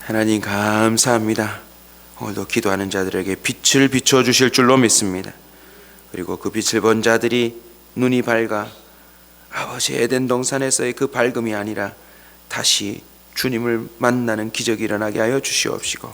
하나님 감사합니다. 오늘도 기도하는 자들에게 빛을 비춰주실 줄로 믿습니다. 그리고 그 빛을 본 자들이 눈이 밝아 아버지 에덴 동산에서의 그 밝음이 아니라 다시 주님을 만나는 기적이 일어나게 하여 주시옵시고,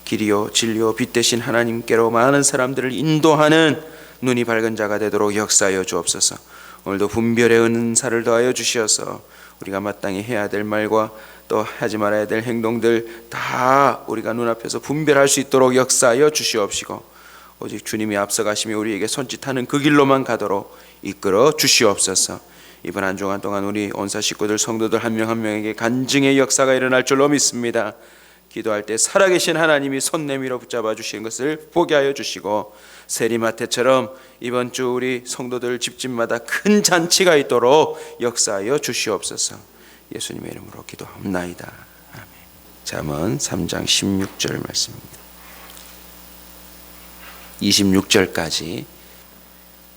길이요 진리요 빛 되신 하나님께로 많은 사람들을 인도하는 눈이 밝은 자가 되도록 역사하여 주옵소서. 오늘도 분별의 은사를 더하여 주시어서 우리가 마땅히 해야 될 말과 또 하지 말아야 될 행동들 다 우리가 눈앞에서 분별할 수 있도록 역사하여 주시옵시고, 오직 주님이 앞서가시며 우리에게 손짓하는 그 길로만 가도록 이끌어 주시옵소서. 이번 한 주간 동안 우리 온사 식구들 성도들 한 명 한 명에게 간증의 역사가 일어날 줄로 믿습니다. 기도할 때 살아계신 하나님이 손 내밀어 붙잡아 주시는 것을 보게 하여 주시고, 세리마태처럼 이번 주 우리 성도들 집집마다 큰 잔치가 있도록 역사하여 주시옵소서. 예수님의 이름으로 기도합나이다. 아멘. 잠언 3장 16절 말씀입니다. 26절까지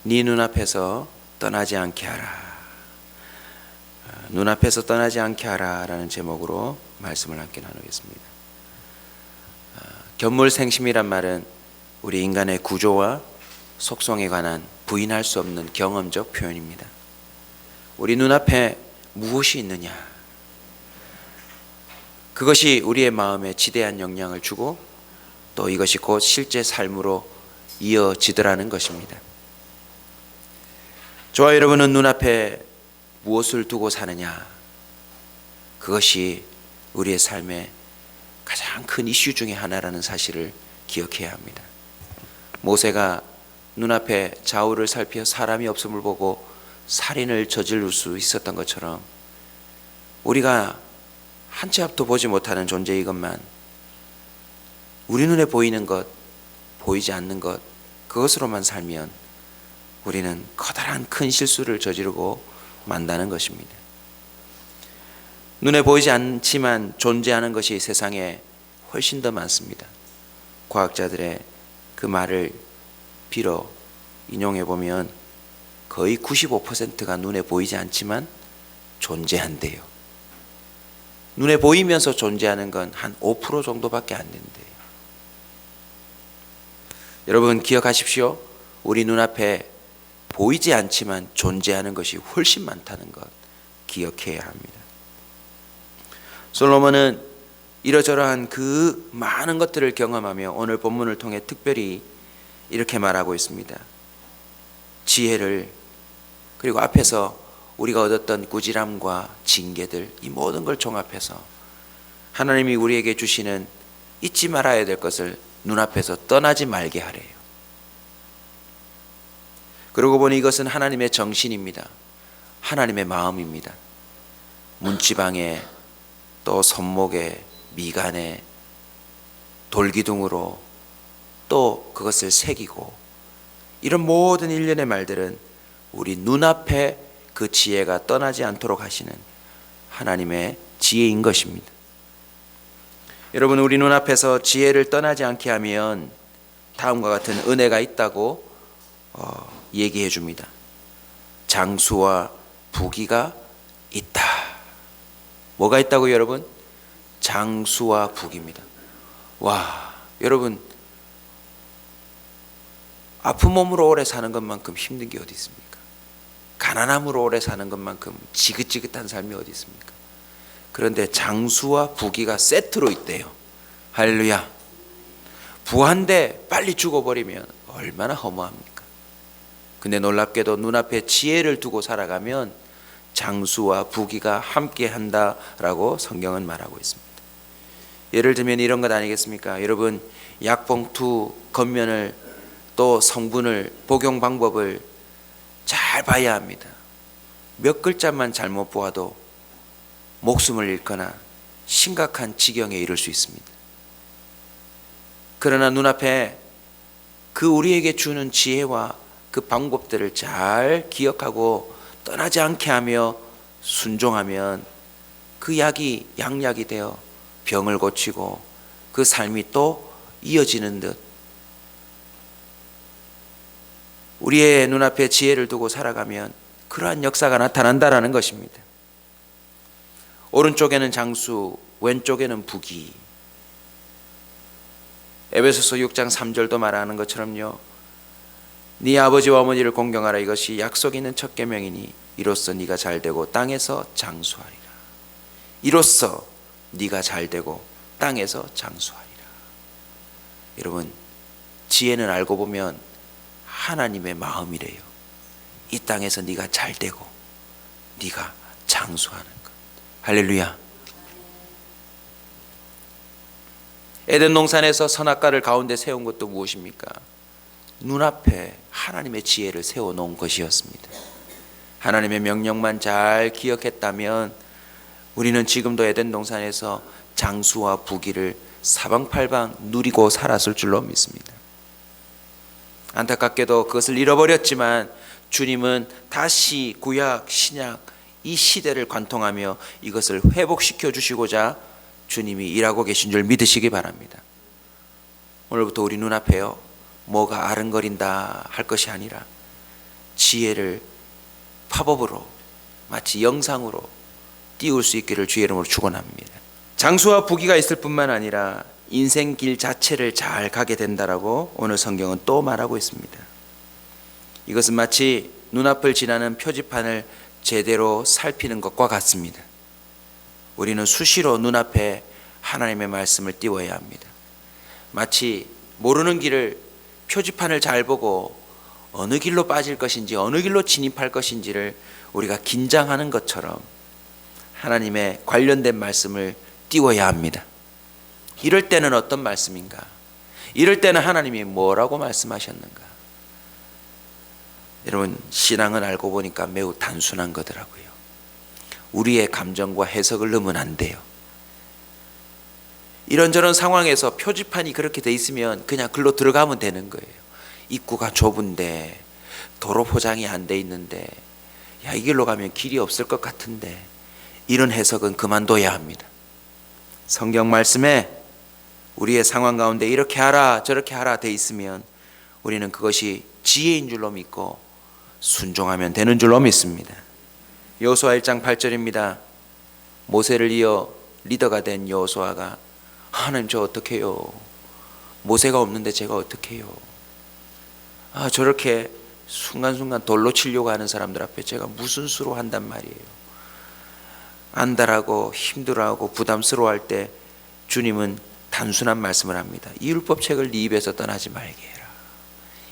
네 눈앞에서 떠나지 않게 하라. 눈앞에서 떠나지 않게 하라 라는 제목으로 말씀을 함께 나누겠습니다. 견물생심이란 말은 우리 인간의 구조와 속성에 관한 부인할 수 없는 경험적 표현입니다. 우리 눈앞에 무엇이 있느냐, 그것이 우리의 마음에 지대한 영향을 주고 또 이것이 곧 실제 삶으로 이어지더라는 것입니다. 저와 여러분은 눈앞에 무엇을 두고 사느냐, 그것이 우리의 삶의 가장 큰 이슈 중에 하나라는 사실을 기억해야 합니다. 모세가 눈앞에 좌우를 살펴 사람이 없음을 보고 살인을 저지를 수 있었던 것처럼 우리가 한 치 앞도 보지 못하는 존재인 것만, 우리 눈에 보이는 것, 보이지 않는 것, 그것으로만 살면 우리는 커다란 큰 실수를 저지르고 만다는 것입니다. 눈에 보이지 않지만 존재하는 것이 세상에 훨씬 더 많습니다. 과학자들의 그 말을 빌어 인용해 보면 거의 95%가 눈에 보이지 않지만 존재한대요. 눈에 보이면서 존재하는 건 한 5% 정도밖에 안 된대요. 여러분 기억하십시오. 우리 눈앞에 보이지 않지만 존재하는 것이 훨씬 많다는 것 기억해야 합니다. 솔로몬은 이러저러한 그 많은 것들을 경험하며 오늘 본문을 통해 특별히 이렇게 말하고 있습니다. 지혜를, 그리고 앞에서 우리가 얻었던 꾸지람과 징계들, 이 모든 걸 종합해서 하나님이 우리에게 주시는 잊지 말아야 될 것을 눈앞에서 떠나지 말게 하래요. 그러고 보니 이것은 하나님의 정신입니다. 하나님의 마음입니다. 문지방에 또 손목에 미간에 돌기둥으로 또 그것을 새기고, 이런 모든 일련의 말들은 우리 눈앞에 그 지혜가 떠나지 않도록 하시는 하나님의 지혜인 것입니다. 여러분, 우리 눈앞에서 지혜를 떠나지 않게 하면 다음과 같은 은혜가 있다고 얘기해 줍니다. 장수와 부귀가 있다. 뭐가 있다고요, 여러분? 장수와 부귀입니다. 와, 여러분, 아픈 몸으로 오래 사는 것만큼 힘든 게 어디 있습니까? 가난함으로 오래 사는 것만큼 지긋지긋한 삶이 어디 있습니까? 그런데 장수와 부귀가 세트로 있대요. 할렐루야. 부한데 빨리 죽어버리면 얼마나 허무합니까? 근데 놀랍게도 눈앞에 지혜를 두고 살아가면 장수와 부귀가 함께 한다라고 성경은 말하고 있습니다. 예를 들면 이런 것 아니겠습니까? 여러분, 약봉투 겉면을 또 성분을, 복용 방법을 잘 봐야 합니다. 몇 글자만 잘못 보아도 목숨을 잃거나 심각한 지경에 이를 수 있습니다. 그러나 눈앞에 그 우리에게 주는 지혜와 그 방법들을 잘 기억하고 떠나지 않게 하며 순종하면 그 약이 양약이 되어 병을 고치고 그 삶이 또 이어지는 듯, 우리의 눈앞에 지혜를 두고 살아가면 그러한 역사가 나타난다라는 것입니다. 오른쪽에는 장수, 왼쪽에는 부귀. 에베소서 6장 3절도 말하는 것처럼요, 네 아버지와 어머니를 공경하라. 이것이 약속 있는 첫 계명이니 이로써 네가 잘되고 땅에서 장수하리라. 이로써 네가 잘되고 땅에서 장수하리라. 여러분, 지혜는 알고 보면 하나님의 마음이래요. 이 땅에서 네가 잘되고 네가 장수하는 것. 할렐루야. 에덴 동산에서 선악과를 가운데 세운 것도 무엇입니까? 눈앞에 하나님의 지혜를 세워놓은 것이었습니다. 하나님의 명령만 잘 기억했다면 우리는 지금도 에덴 동산에서 장수와 부귀를 사방팔방 누리고 살았을 줄로 믿습니다. 안타깝게도 그것을 잃어버렸지만 주님은 다시 구약, 신약 이 시대를 관통하며 이것을 회복시켜 주시고자 주님이 일하고 계신 줄 믿으시기 바랍니다. 오늘부터 우리 눈앞에요, 뭐가 아른거린다 할 것이 아니라 지혜를 팝업으로 마치 영상으로 띄울 수 있기를 주의 이름으로 축원합니다. 장수와 부귀가 있을 뿐만 아니라 인생길 자체를 잘 가게 된다라고 오늘 성경은 또 말하고 있습니다. 이것은 마치 눈앞을 지나는 표지판을 제대로 살피는 것과 같습니다. 우리는 수시로 눈앞에 하나님의 말씀을 띄워야 합니다. 마치 모르는 길을 표지판을 잘 보고 어느 길로 빠질 것인지 어느 길로 진입할 것인지를 우리가 긴장하는 것처럼 하나님의 관련된 말씀을 띄워야 합니다. 이럴 때는 어떤 말씀인가? 이럴 때는 하나님이 뭐라고 말씀하셨는가? 여러분, 신앙은 알고 보니까 매우 단순한 거더라고요. 우리의 감정과 해석을 넣으면 안 돼요. 이런저런 상황에서 표지판이 그렇게 돼 있으면 그냥 글로 들어가면 되는 거예요. 입구가 좁은데 도로 포장이 안 돼 있는데 야, 이 길로 가면 길이 없을 것 같은데, 이런 해석은 그만둬야 합니다. 성경 말씀에 우리의 상황 가운데 이렇게 하라 저렇게 하라 돼 있으면 우리는 그것이 지혜인 줄로 믿고 순종하면 되는 줄로 믿습니다. 여호수아 1장 8절입니다. 모세를 이어 리더가 된 여호수아가 하나님 저 어떡해요? 모세가 없는데 제가 어떡해요? 저렇게 순간순간 돌로 치려고 하는 사람들 앞에 제가 무슨 수로 한단 말이에요. 안달하고 힘들어하고 부담스러워할 때 주님은 단순한 말씀을 합니다. 이 율법책을 네 입에서 떠나지 말게 해라.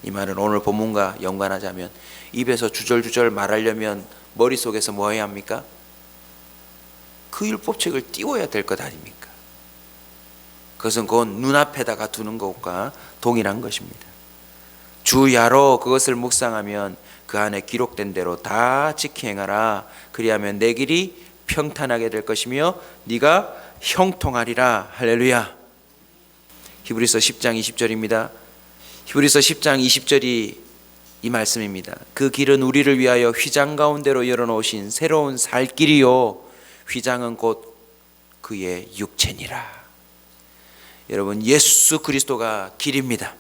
이 말은 오늘 본문과 연관하자면 입에서 주절주절 말하려면 머릿속에서 뭐 해야 합니까? 그 율법책을 띄워야 될 것 아닙니까? 그것은 곧 눈앞에다가 두는 것과 동일한 것입니다. 주야로 그것을 묵상하면 그 안에 기록된 대로 다 지키 행하라. 그리하면 내 길이 평탄하게 될 것이며 네가 형통하리라. 할렐루야. 히브리서 10장 20절입니다. 히브리서 10장 20절이 이 말씀입니다. 그 길은 우리를 위하여 휘장 가운데로 열어놓으신 새로운 살 길이요 휘장은 곧 그의 육체니라. 여러분, 예수 그리스도가 길입니다.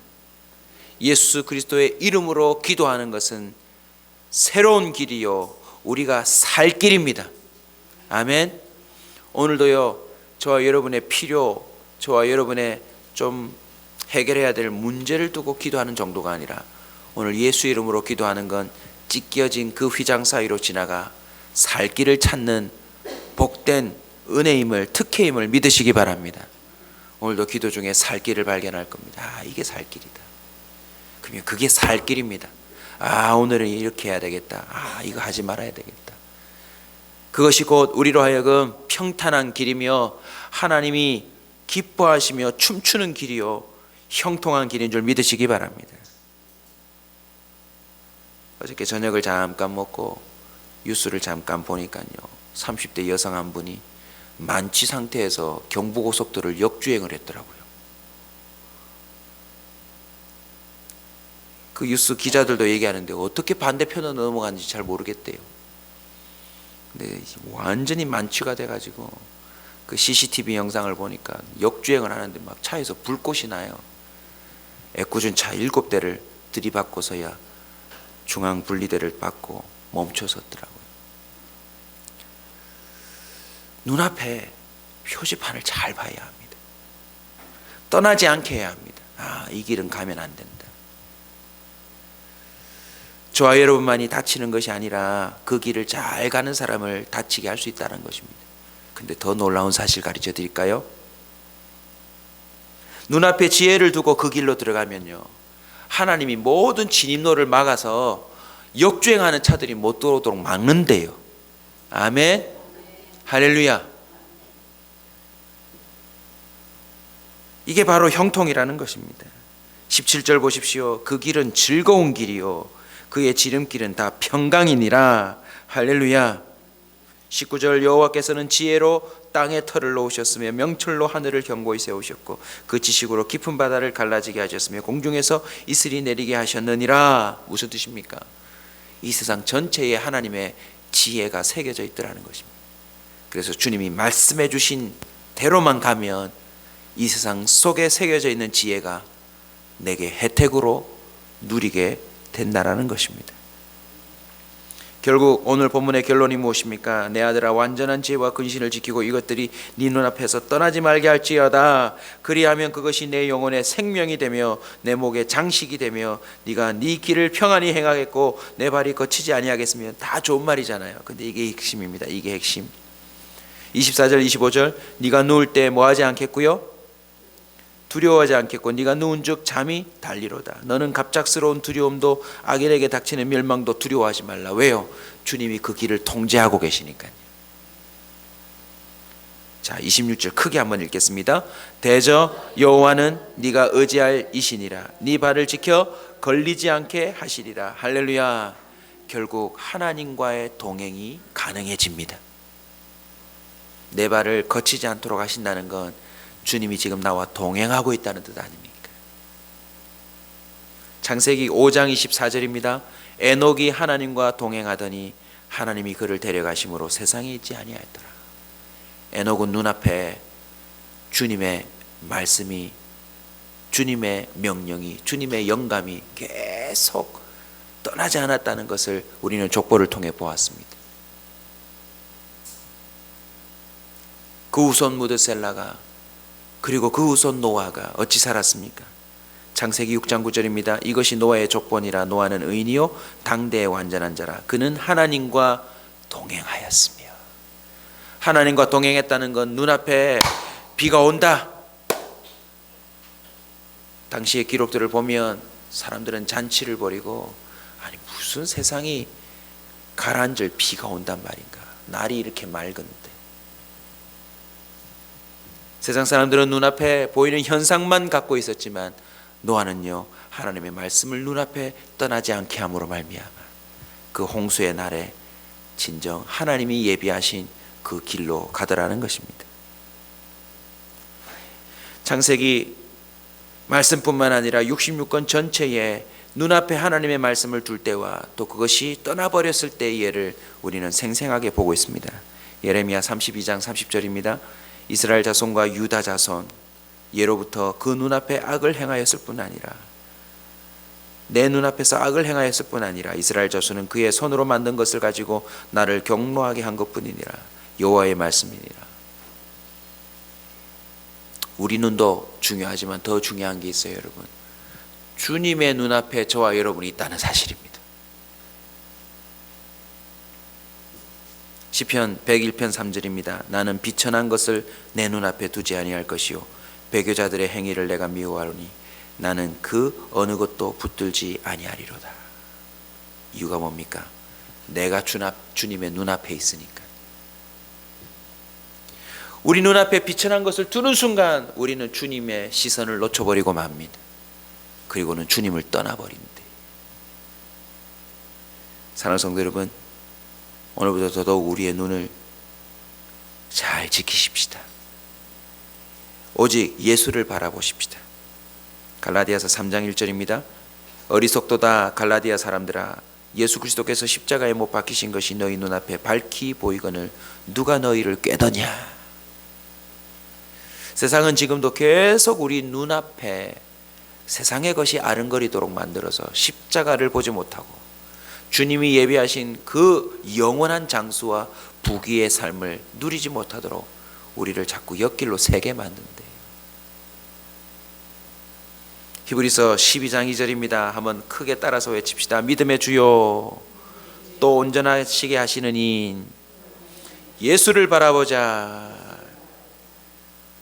예수 그리스도의 이름으로 기도하는 것은 새로운 길이요 우리가 살 길입니다. 아멘. 오늘도요, 저와 여러분의 필요, 저와 여러분의 좀 해결해야 될 문제를 두고 기도하는 정도가 아니라 오늘 예수 이름으로 기도하는 건 찢겨진 그 휘장 사이로 지나가 살 길을 찾는 복된 은혜임을, 특혜임을 믿으시기 바랍니다. 오늘도 기도 중에 살 길을 발견할 겁니다. 이게 살 길이다. 그러면 그게 살 길입니다. 오늘은 이렇게 해야 되겠다. 이거 하지 말아야 되겠다. 그것이 곧 우리로 하여금 평탄한 길이며 하나님이 기뻐하시며 춤추는 길이요 형통한 길인 줄 믿으시기 바랍니다. 어저께 저녁을 잠깐 먹고 뉴스를 잠깐 보니까요, 30대 여성 한 분이 만취 상태에서 경부고속도로를 역주행을 했더라고요. 그 뉴스 기자들도 얘기하는데 어떻게 반대편으로 넘어갔는지 잘 모르겠대요. 근데 완전히 만취가 돼가지고 그 CCTV 영상을 보니까 역주행을 하는데 막 차에서 불꽃이 나요. 애꿎은 차 7대를 들이받고서야 중앙 분리대를 받고 멈춰섰더라고요. 눈앞에 표지판을 잘 봐야 합니다. 떠나지 않게 해야 합니다. 이 길은 가면 안 된다. 저와 여러분만이 다치는 것이 아니라 그 길을 잘 가는 사람을 다치게 할 수 있다는 것입니다. 근데 더 놀라운 사실 가르쳐 드릴까요? 눈앞에 지혜를 두고 그 길로 들어가면요, 하나님이 모든 진입로를 막아서 역주행하는 차들이 못 들어오도록 막는데요. 아멘. 할렐루야. 이게 바로 형통이라는 것입니다. 17절 보십시오. 그 길은 즐거운 길이요 그의 지름길은 다 평강이니라. 할렐루야. 19절 여호와께서는 지혜로 땅에 털을 놓으셨으며 명철로 하늘을 견고히 세우셨고 그 지식으로 깊은 바다를 갈라지게 하셨으며 공중에서 이슬이 내리게 하셨느니라. 무슨 뜻입니까? 이 세상 전체에 하나님의 지혜가 새겨져 있더라는 것입니다. 그래서 주님이 말씀해 주신 대로만 가면 이 세상 속에 새겨져 있는 지혜가 내게 혜택으로 누리게 된다라는 것입니다. 결국 오늘 본문의 결론이 무엇입니까? 내 아들아, 완전한 지혜와 근신을 지키고 이것들이 네 눈앞에서 떠나지 말게 할지어다. 그리하면 그것이 내 영혼의 생명이 되며 내 목의 장식이 되며 네가 네 길을 평안히 행하겠고 내 발이 거치지 아니하겠으며. 다 좋은 말이잖아요. 근데 이게 핵심입니다. 이게 핵심. 24절 25절 네가 누울 때 뭐하지 않겠고요? 두려워하지 않겠고 네가 누운즉 잠이 달리로다. 너는 갑작스러운 두려움도 악인에게 닥치는 멸망도 두려워하지 말라. 왜요? 주님이 그 길을 통제하고 계시니까요. 자, 26절 크게 한번 읽겠습니다. 대저 여호와는 네가 의지할 이시니라. 네 발을 지켜 걸리지 않게 하시리라. 할렐루야. 결국 하나님과의 동행이 가능해집니다. 내 발을 거치지 않도록 하신다는 건 주님이 지금 나와 동행하고 있다는 뜻 아닙니까? 창세기 5장 24절입니다. 에녹이 하나님과 동행하더니 하나님이 그를 데려가심으로 세상에 있지 아니하였더라. 에녹은 눈앞에 주님의 말씀이, 주님의 명령이, 주님의 영감이 계속 떠나지 않았다는 것을 우리는 족보를 통해 보았습니다. 그 후손 무드셀라가, 그리고 그 후손 노아가 어찌 살았습니까? 창세기 6장 9절입니다. 이것이 노아의 족본이라. 노아는 의인이요 당대의 완전한 자라. 그는 하나님과 동행하였으며. 하나님과 동행했다는 건 눈앞에 비가 온다. 당시의 기록들을 보면 사람들은 잔치를 벌이고, 아니 무슨 세상이 가라앉을 비가 온단 말인가. 날이 이렇게 맑은데. 세상 사람들은 눈앞에 보이는 현상만 갖고 있었지만 노아는요, 하나님의 말씀을 눈앞에 떠나지 않게 함으로 말미암아 그 홍수의 날에 진정 하나님이 예비하신 그 길로 가더라는 것입니다. 창세기 말씀뿐만 아니라 66권 전체에 눈앞에 하나님의 말씀을 둘 때와 또 그것이 떠나버렸을 때의 예를 우리는 생생하게 보고 있습니다. 예레미야 32장 30절입니다. 이스라엘 자손과 유다 자손 예로부터 그 눈앞에 악을 행하였을 뿐 아니라, 내 눈앞에서 악을 행하였을 뿐 아니라 이스라엘 자손은 그의 손으로 만든 것을 가지고 나를 경노하게 한 것뿐이니라. 여호와의 말씀이니라. 우리 눈도 중요하지만 더 중요한 게 있어요, 여러분. 주님의 눈앞에 저와 여러분이 있다는 사실입니다. 시편 101편 3절입니다. 나는 비천한 것을 내 눈앞에 두지 아니할 것이요 배교자들의 행위를 내가 미워하노니 나는 그 어느 것도 붙들지 아니하리로다. 이유가 뭡니까? 내가 주님의 눈앞에 있으니까. 우리 눈앞에 비천한 것을 두는 순간 우리는 주님의 시선을 놓쳐버리고 맙니다. 그리고는 주님을 떠나버린대. 사랑하는 성도 여러분, 오늘부터 더더욱 우리의 눈을 잘 지키십시다. 오직 예수를 바라보십시다. 갈라디아서 3장 1절입니다. 어리석도다 갈라디아 사람들아, 예수 그리스도께서 십자가에 못 박히신 것이 너희 눈앞에 밝히 보이거늘 누가 너희를 꾀더냐. 세상은 지금도 계속 우리 눈앞에 세상의 것이 아른거리도록 만들어서 십자가를 보지 못하고 주님이 예비하신 그 영원한 장수와 부귀의 삶을 누리지 못하도록 우리를 자꾸 옆길로 새게 만든대. 히브리서 12장 2절입니다. 한번 크게 따라서 외칩시다. 믿음의 주요 또 온전하시게 하시는 인 예수를 바라보자.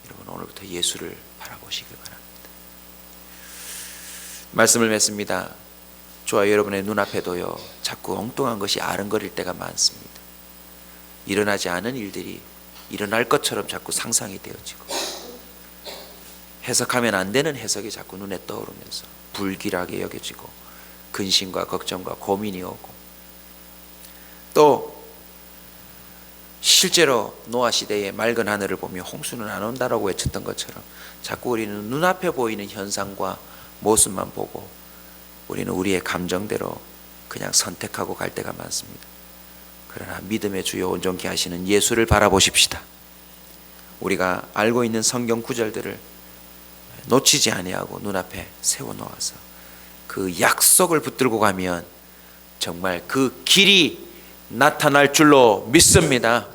여러분 오늘부터 예수를 바라보시길 바랍니다. 말씀을 맺습니다. 저와 여러분의 눈앞에도요 자꾸 엉뚱한 것이 아른거릴 때가 많습니다. 일어나지 않은 일들이 일어날 것처럼 자꾸 상상이 되어지고 해석하면 안 되는 해석이 자꾸 눈에 떠오르면서 불길하게 여겨지고 근심과 걱정과 고민이 오고 또 실제로 노아 시대의 맑은 하늘을 보며 홍수는 안 온다라고 외쳤던 것처럼 자꾸 우리는 눈앞에 보이는 현상과 모습만 보고 우리는 우리의 감정대로 그냥 선택하고 갈 때가 많습니다. 그러나 믿음의 주요 온전케 하시는 예수를 바라보십시다. 우리가 알고 있는 성경 구절들을 놓치지 아니하고 눈앞에 세워놓아서 그 약속을 붙들고 가면 정말 그 길이 나타날 줄로 믿습니다.